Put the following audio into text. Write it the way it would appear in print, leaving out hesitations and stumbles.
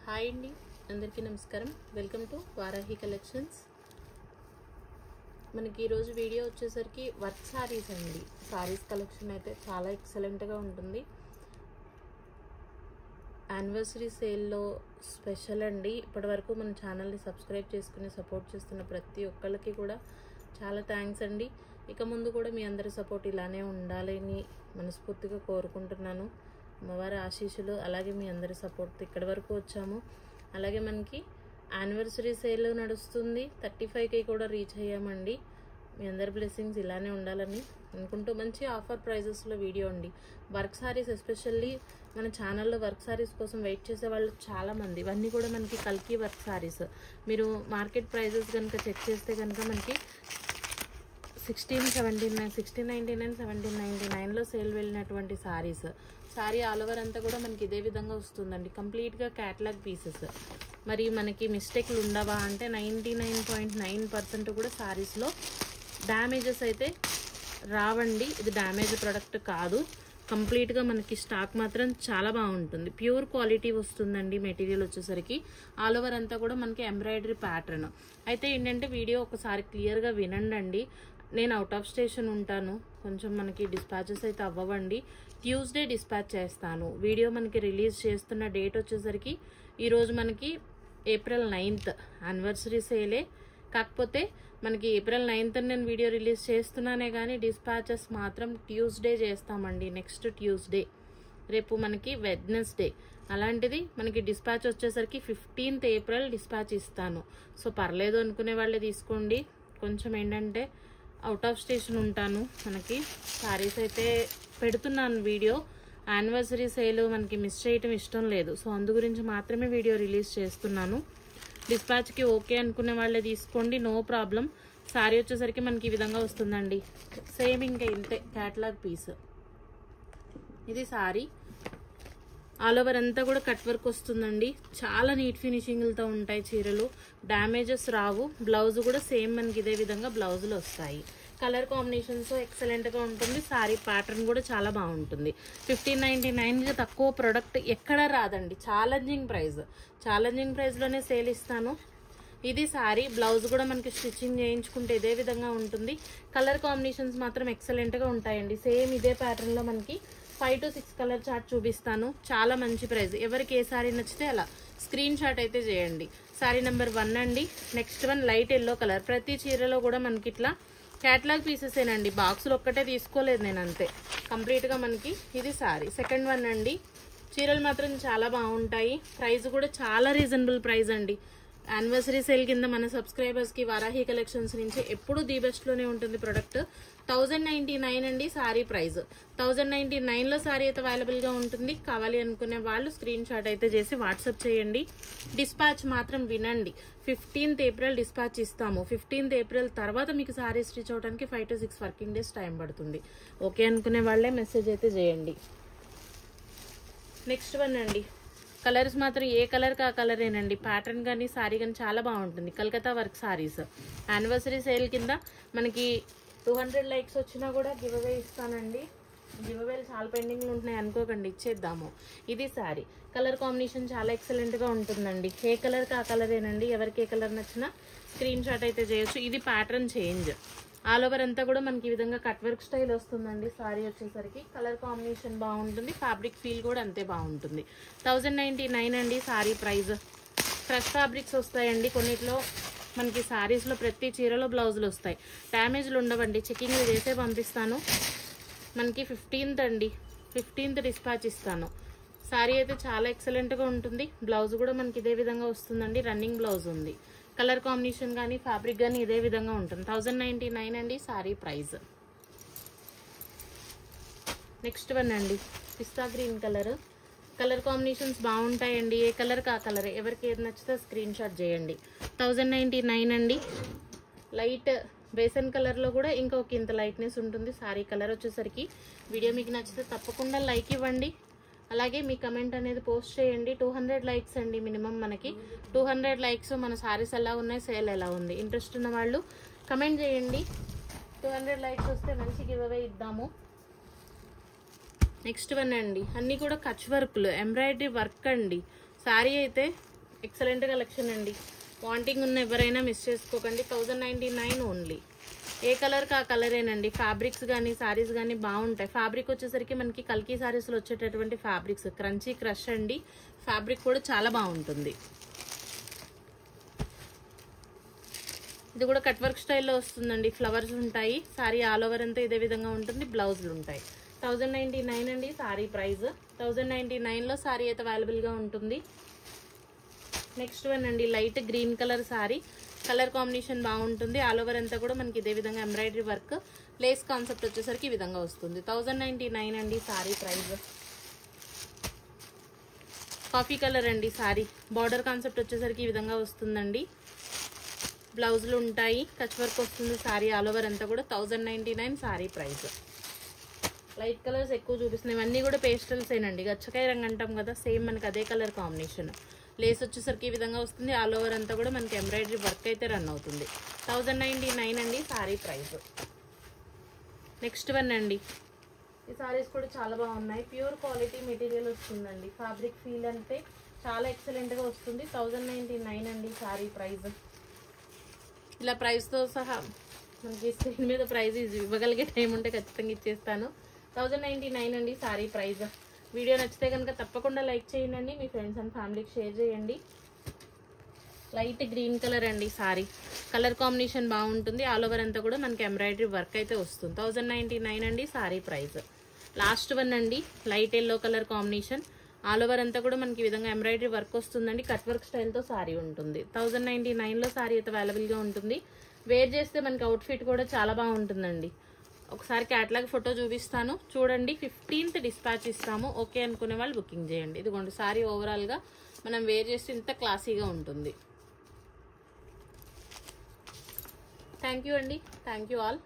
Hi అండి, అందరికీ నమస్కారం. Welcome to Varahi collections. మనకి ఈరోజు వీడియో వచ్చేసరికి వర్క్ సారీస్ అండి. సారీస్ కలెక్షన్ అయితే చాలా ఎక్సలెంట్గా ఉంటుంది. యానివర్సరీ సేల్లో స్పెషల్ అండి. ఇప్పటి వరకు మన ఛానల్ని సబ్స్క్రైబ్ చేసుకుని సపోర్ట్ చేస్తున్న ప్రతి ఒక్కళ్ళకి కూడా చాలా థ్యాంక్స్ అండి. ఇక ముందు కూడా మీ అందరి సపోర్ట్ ఇలానే ఉండాలని మనస్ఫూర్తిగా కోరుకుంటున్నాను. అమ్మవారి ఆశీస్సులు అలాగే మీ అందరి సపోర్ట్ ఇక్కడి వరకు వచ్చాము. అలాగే మనకి యానివర్సరీ సేల్ నడుస్తుంది. 35K కూడా రీచ్ అయ్యామండి. మీ అందరి బ్లెస్సింగ్స్ ఇలానే ఉండాలని అనుకుంటూ మంచి ఆఫర్ ప్రైజెస్లో వీడియో అండి. వర్క్ సారీస్ ఎస్పెషల్లీ మన ఛానల్లో వర్క్ సారీస్ కోసం వెయిట్ చేసే వాళ్ళు చాలామంది. ఇవన్నీ కూడా మనకి కల్కి వర్క్ సారీస్. మీరు మార్కెట్ ప్రైజెస్ కనుక చెక్ చేస్తే కనుక మనకి 1699, 1699, 1799లో సేల్ వెళ్ళినటువంటి సారీస్. సారీ ఆల్ ఓవర్ అంతా కూడా మనకి ఇదే విధంగా వస్తుందండి. కంప్లీట్గా క్యాటలాగ్ పీసెస్. మరి మనకి మిస్టేక్లు ఉండవా అంటే 99.9% కూడా సారీస్లో డ్యామేజెస్ అయితే రావండి. ఇది డ్యామేజ్ ప్రోడక్ట్ కాదు. కంప్లీట్గా మనకి స్టాక్ మాత్రం చాలా బాగుంటుంది. ప్యూర్ క్వాలిటీ వస్తుందండి. మెటీరియల్ వచ్చేసరికి ఆల్ ఓవర్ అంతా కూడా మనకి ఎంబ్రాయిడరీ ప్యాటర్న్. అయితే ఏంటంటే వీడియో ఒకసారి క్లియర్గా వినండి. నేను అవుట్ ఆఫ్ స్టేషన్ ఉంటాను. కొంచెం మనకి డిస్పాచెస్ అయితే అవ్వండి. ట్యూస్డే డిస్పాచ్ చేస్తాను. వీడియో మనకి రిలీజ్ చేస్తున్న డేట్ వచ్చేసరికి ఈరోజు మనకి April 9th యానివర్సరీ సేలే. కాకపోతే మనకి April 9th నేను వీడియో రిలీజ్ చేస్తున్నానే కానీ డిస్పాచెస్ మాత్రం ట్యూస్డే చేస్తామండి. నెక్స్ట్ ట్యూస్డే, రేపు మనకి వెడ్నెస్డే. అలాంటిది మనకి డిస్పాచ్ వచ్చేసరికి 15th April డిస్పాచ్ ఇస్తాను. సో పర్లేదు అనుకునే వాళ్ళే తీసుకోండి. కొంచెం ఏంటంటే అవుట్ ఆఫ్ స్టేషన్ ఉంటాను. మనకి సారీస్ అయితే పెడుతున్నాను వీడియో. యానివర్సరీ సేల్ మనకి మిస్ చేయటం ఇష్టం లేదు. సో అందు గురించి మాత్రమే వీడియో రిలీజ్ చేస్తున్నాను. డిస్పాచ్కి ఓకే అనుకునే వాళ్ళే తీసుకోండి, నో ప్రాబ్లం. సారీ వచ్చేసరికి మనకి ఈ విధంగా వస్తుందండి. సేమ్ ఇంకా ఇంతే క్యాటలాగ్ పీస్. ఇది సారీ ఆల్ ఓవర్ అంతా కూడా కట్ వర్క్ వస్తుందండి. చాలా నీట్ ఫినిషింగ్లతో ఉంటాయి చీరలు. డ్యామేజెస్ రావు. బ్లౌజ్ కూడా సేమ్ మనకి ఇదే విధంగా బ్లౌజులు వస్తాయి. కలర్ కాంబినేషన్స్ ఎక్సలెంట్గా ఉంటుంది. సారీ ప్యాటర్న్ కూడా చాలా బాగుంటుంది. 1599 తక్కువ ప్రోడక్ట్ ఎక్కడా రాదండి. ఛాలెంజింగ్ ప్రైస్లోనే సేల్ ఇస్తాను. ఇది సారీ. బ్లౌజ్ కూడా మనకి స్టిచ్చింగ్ చేయించుకుంటే ఇదే విధంగా ఉంటుంది. కలర్ కాంబినేషన్స్ మాత్రం ఎక్సలెంట్గా ఉంటాయండి. సేమ్ ఇదే ప్యాటర్న్లో మనకి 5 to 6 కలర్ చార్ట్ చూపిస్తాను. చాలా మంచి ప్రైస్. ఎవరికి ఏ సారీ నచ్చితే అలా స్క్రీన్ షాట్ అయితే చేయండి. సారీ నెంబర్ 1 అండి. Next one light yellow colour. ప్రతి చీరలో కూడా మనకి ఇట్లా క్యాటలాగ్ పీసెస్ ఏనండి. బాక్సులు ఒక్కటే తీసుకోలేదు నేను, అంతే. కంప్లీట్గా మనకి ఇది సారీ. సెకండ్ వన్ అండి. చీరలు మాత్రం చాలా బాగుంటాయి. ప్రైస్ కూడా చాలా రీజనబుల్ ప్రైస్ అండి. యానివర్సరీ సేల్ కింద మన సబ్స్క్రైబర్స్కి వారాహి కలెక్షన్స్ నుంచి ఎప్పుడు ది బెస్ట్లోనే ఉంటుంది ప్రొడక్ట్. 1099 అండి సారీ ప్రైస్. 1099లో సారీ అయితే అవైలబుల్గా ఉంటుంది. కావాలి అనుకునే వాళ్ళు స్క్రీన్ షాట్ అయితే చేసి వాట్సాప్ చేయండి. డిస్పాచ్ మాత్రం వినండి. 15th April డిస్పాచ్ ఇస్తాము. 15th April తర్వాత మీకు సారీస్ రీచ్ అవడానికి 5 to 6 వర్కింగ్ డేస్ టైం పడుతుంది. ఓకే అనుకునే వాళ్ళే మెసేజ్ అయితే చేయండి. నెక్స్ట్ వన్ అండి. కలర్స్ మాత్రం ఏ కలర్కి ఆ కలరేనండి. ప్యాటర్న్ కానీ సారీ కానీ చాలా బాగుంటుంది. Calcutta work saris. Anniversary sale కింద మనకి 200 లైక్స్ వచ్చినా కూడా గివ్ అవే ఇస్తానండి. గివ్ అవేలు చాలా పెండింగ్లు ఉంటున్నాయి అనుకోకండి, ఇచ్చేద్దాము. ఇది సారీ. కలర్ కాంబినేషన్ చాలా ఎక్సలెంట్గా ఉంటుందండి. ఏ కలర్కి ఆ కలరేనండి. ఎవరికి ఏ కలర్ నచ్చినా స్క్రీన్ షాట్ అయితే చేయొచ్చు. ఇది ప్యాటర్న్ చేంజ్. ఆల్ ఓవర్ అంతా కూడా మనకి ఈ విధంగా కట్ వర్క్ స్టైల్ వస్తుందండి. సారీ వచ్చేసరికి కలర్ కాంబినేషన్ బాగుంటుంది. ఫ్యాబ్రిక్ ఫీల్ కూడా అంతే బాగుంటుంది. 1099 అండి సారీ ప్రైస్. ఫ్రెష్ ఫ్యాబ్రిక్స్ వస్తాయండి. కొన్నిట్లో మనకి సారీస్లో ప్రతి చీరలో బ్లౌజులు వస్తాయి. డ్యామేజ్లు ఉండవండి. చెకింగ్లు చేసే పంపిస్తాను. మనకి 15th అండి. 15th డిస్పాచ్ ఇస్తాను. సారీ అయితే చాలా ఎక్సలెంట్గా ఉంటుంది. బ్లౌజ్ కూడా మనకి ఇదే విధంగా వస్తుందండి. రన్నింగ్ బ్లౌజ్ ఉంది. కలర్ కాంబినేషన్ కానీ ఫ్యాబ్రిక్ కానీ ఇదే విధంగా ఉంటుంది. 1099 అండి సారీ ప్రైస్. నెక్స్ట్ వన్ అండి. పిస్తా గ్రీన్ కలర్. కలర్ కాంబినేషన్స్ బాగుంటాయండి. ఏ కలర్కి ఆ కలర్. ఎవరికి ఏది నచ్చితే స్క్రీన్ షాట్ చేయండి. 1099 అండి. లైట్ బేసన్ కలర్లో కూడా ఇంకొక ఇంత లైట్నెస్ ఉంటుంది. సారీ కలర్ వచ్చేసరికి. వీడియో మీకు నచ్చితే తప్పకుండా లైక్ ఇవ్వండి. అలాగే మీ కమెంట్ అనేది పోస్ట్ చేయండి. 200 లైక్స్ అండి మినిమం మనకి. 200 లైక్స్ మన సారీస్ ఎలా ఉన్నాయి, సేల్ ఎలా ఉంది. ఇంట్రెస్ట్ ఉన్న వాళ్ళు కమెంట్ చేయండి. 200 లైక్స్ వస్తే మంచి గివ్ అవే ఇద్దాము. నెక్స్ట్ వన్ అండి. అన్నీ కూడా కచ్ వర్క్లు, ఎంబ్రాయిడరీ వర్క్ అండి. సారీ అయితే ఎక్సలెంట్ కలెక్షన్ అండి. వాంటింగ్ ఉన్న ఎవరైనా మిస్ చేసుకోకండి. 1099 ఓన్లీ. ఏ కలర్ కా కలరేనండి. ఫ్యాబ్రిక్స్ కానీ సారీస్ కానీ బాగుంటాయి. ఫ్యాబ్రిక్ వచ్చేసరికి మనకి కల్కి సారీస్లో వచ్చేటటువంటి ఫ్యాబ్రిక్స్ క్రంచీ క్రష్ అండి. ఫ్యాబ్రిక్ కూడా చాలా బాగుంటుంది. ఇది కూడా కట్ వర్క్ స్టైల్లో వస్తుందండి. ఫ్లవర్స్ ఉంటాయి. సారీ ఆల్ ఓవర్ అంతా ఇదే విధంగా ఉంటుంది. బ్లౌజులు ఉంటాయి. 1099 అండి సారీ ప్రైస్. 1099లో సారీ అయితే అవైలబుల్గా ఉంటుంది. నెక్స్ట్ వన్ అండి light green colour sorry. Colour combination బాగుంటుంది. ఆల్ ఓవర్ అంతా కూడా మనకి ఇదే విధంగా ఎంబ్రాయిడరీ వర్క్ లేస్ కాన్సెప్ట్ వచ్చేసరికి ఈ విధంగా వస్తుంది. 1099 అండి సారీ ప్రైస్. కాఫీ కలర్ అండి సారీ. బార్డర్ కాన్సెప్ట్ వచ్చేసరికి ఈ విధంగా వస్తుందండి. బ్లౌజులు ఉంటాయి. కచ్ వర్క్ వస్తుంది. సారీ ఆల్ ఓవర్ అంతా కూడా 1099 సారీ ప్రైస్. లైట్ కలర్స్ ఎక్కువ చూపిస్తున్నాయి. ఇవన్నీ కూడా పేస్టల్స్ ఏనండి. గచ్చకాయ రంగు అంటాం కదా, సేమ్ మనకి అదే కలర్ కాంబినేషన్. లేస్ వచ్చేసరికి ఈ విధంగా వస్తుంది. ఆల్ ఓవర్ అంతా కూడా మనకి ఎంబ్రాయిడరీ వర్క్ అయితే రన్ అవుతుంది. 1099 అండి సారీ ప్రైస్. నెక్స్ట్ వన్ అండి. ఈ సారీస్ కూడా చాలా బాగున్నాయి. ప్యూర్ క్వాలిటీ మెటీరియల్ వస్తుందండి. ఫ్యాబ్రిక్ ఫీల్ అంటే చాలా ఎక్సలెంట్గా వస్తుంది. 1099 అండి సారీ ప్రైస్. ఇలా ప్రైస్తో సహా మనకి స్క్రీన్ మీద ప్రైస్ ఇవ్వగలిగే టైం ఉంటే ఖచ్చితంగా ఇచ్చేస్తాను. 1099 అండి సారీ ప్రైస్. వీడియో నచ్చితే కనుక తప్పకుండా లైక్ చేయండి. మీ ఫ్రెండ్స్ అండ్ ఫ్యామిలీకి షేర్ చేయండి. లైట్ గ్రీన్ కలర్ అండి సారీ. కలర్ కాంబినేషన్ బాగుంటుంది. ఆల్ ఓవర్ అంతా కూడా మనకి ఎంబ్రాయిడరీ వర్క్ అయితే వస్తుంది. 1099 అండి సారీ ప్రైస్. లాస్ట్ వన్ అండి light yellow colour combination. All over అంతా కూడా మనకి ఈ విధంగా ఎంబ్రాయిడరీ వర్క్ వస్తుందండి. కట్ వర్క్ స్టైల్తో సారీ ఉంటుంది. 1099లో సారీ అయితే అవైలబుల్గా ఉంటుంది. వేర్ చేస్తే మనకి అవుట్ఫిట్ కూడా చాలా బాగుంటుందండి. ఒకసారి క్యాటలాగ్ ఫోటో చూపిస్తాను చూడండి. 15th డిస్పాచ్ ఇస్తాము. ఓకే అనుకునే వాళ్ళు బుకింగ్ చేయండి. ఇదిగోండి సారీ ఓవరాల్గా మనం వేర్ చేస్తే ఇంత క్లాసీగా ఉంటుంది. థ్యాంక్ యూ అండి. Thank you all.